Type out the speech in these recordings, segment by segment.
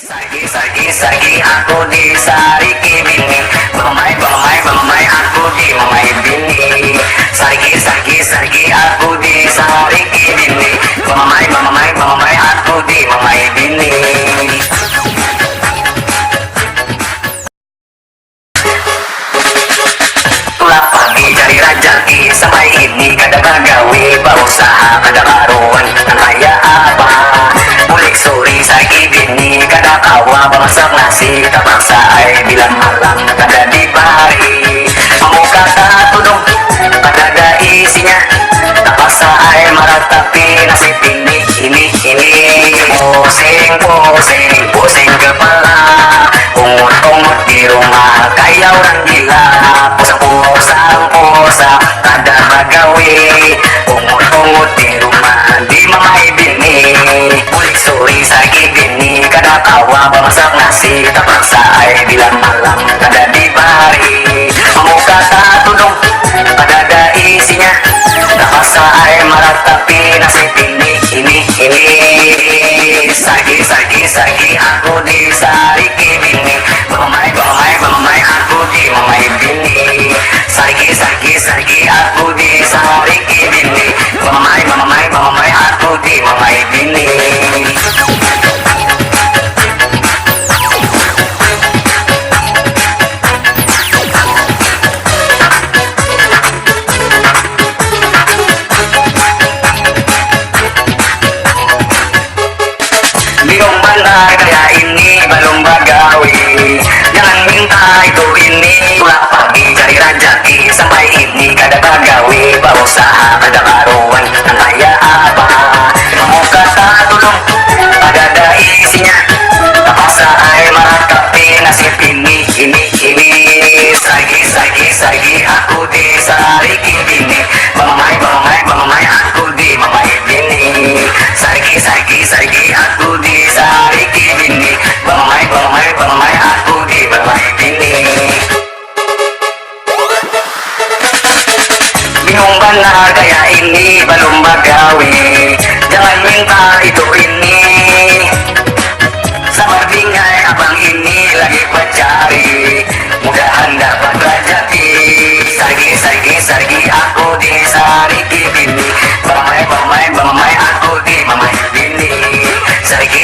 Sagi aku di sariki bini, mamai aku di mamai bini. Sagi aku di sariki bini, mamai aku di mamai bini. Tulah pagi cari rajaki, sampai ini kada bagawi, berusaha kada karuan, kaya apa? Mulik suri sagi bini, kada kawa bangsak nasi, terpaksa ay bilang malam kada dibari. Muka tak tudung, kada ada isinya, terpaksa ay meratapi nasib ini. Pusing kepala, ungut di rumah kayak orang gila. Pusang kada bagawi, ungut di rumah di mamai bini. Mulik suri sagi bini, kada kawa bangsak nasi, terpaksa ay bilang malam kada dibari. Muka tak tudung, kada ada isinya, terpaksa ay meratapi nasib ini. Sagi aku di sariki bini, mamai aku di mamai bini. Sagi aku di sariki bini, mamai aku di mamai bini. Bingung benar kaya ini belum bagawi, jangan minta itu ini. Tulah pagi cari rajaki, sampai ini kada bagawi, berusaha kada karuan, kaya apa? Muka tak tudung, kada ada isinya, terpaksa ay meratapi nasib ini. Sagi aku di sariki bini, mamai aku di mamai bini. Sagi aku di sariki bini, mamai aku di mamai bini. Bingung benar kaya ini belum bagawi, jangan minta itu ini. Sabar bingai abang ini lagi pencari, mudahan dapat rajaki. Sagi aku di sariki bini, mamai aku di mamai bini. Sagi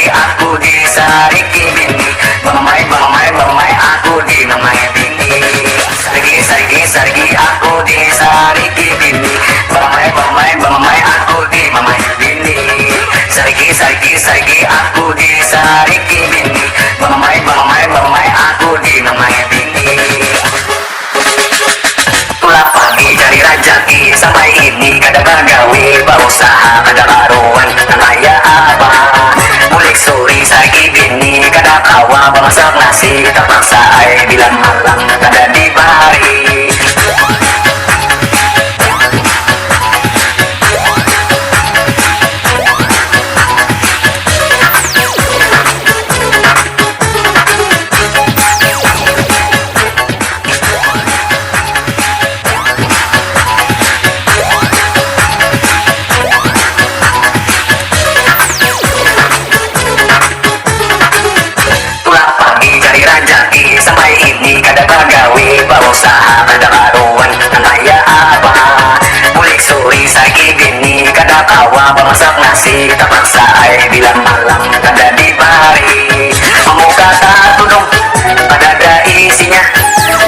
aku di sariki bini, mamai aku di mamai bini. Sagi aku di sariki bini, mamai aku di mamai bini. Sagi aku di sariki bini, mamai aku di mamai bini. Tulah pagi cari rajaki, sampai ini kada bagawi, berusaha kada karuan, kaya apa? Mulik suri sagi bini, kada kawa bangsak nasi, terpaksa ay bilang malam kada dibari. Sampai ini kada bagawi, berusaha kada karuan, kaya apa? Mulik suri sagi bini, kada kawa bangsak nasi, terpaksa ay bilang malam kada dibari. Muka tak tudung, kada ada isinya,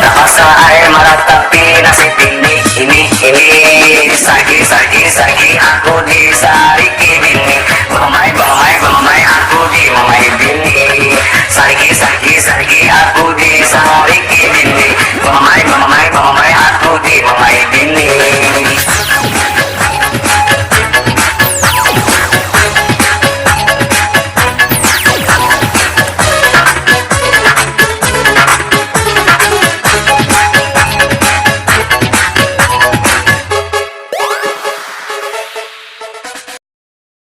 terpaksa ay meratapi nasib ini. Sagi aku di sariki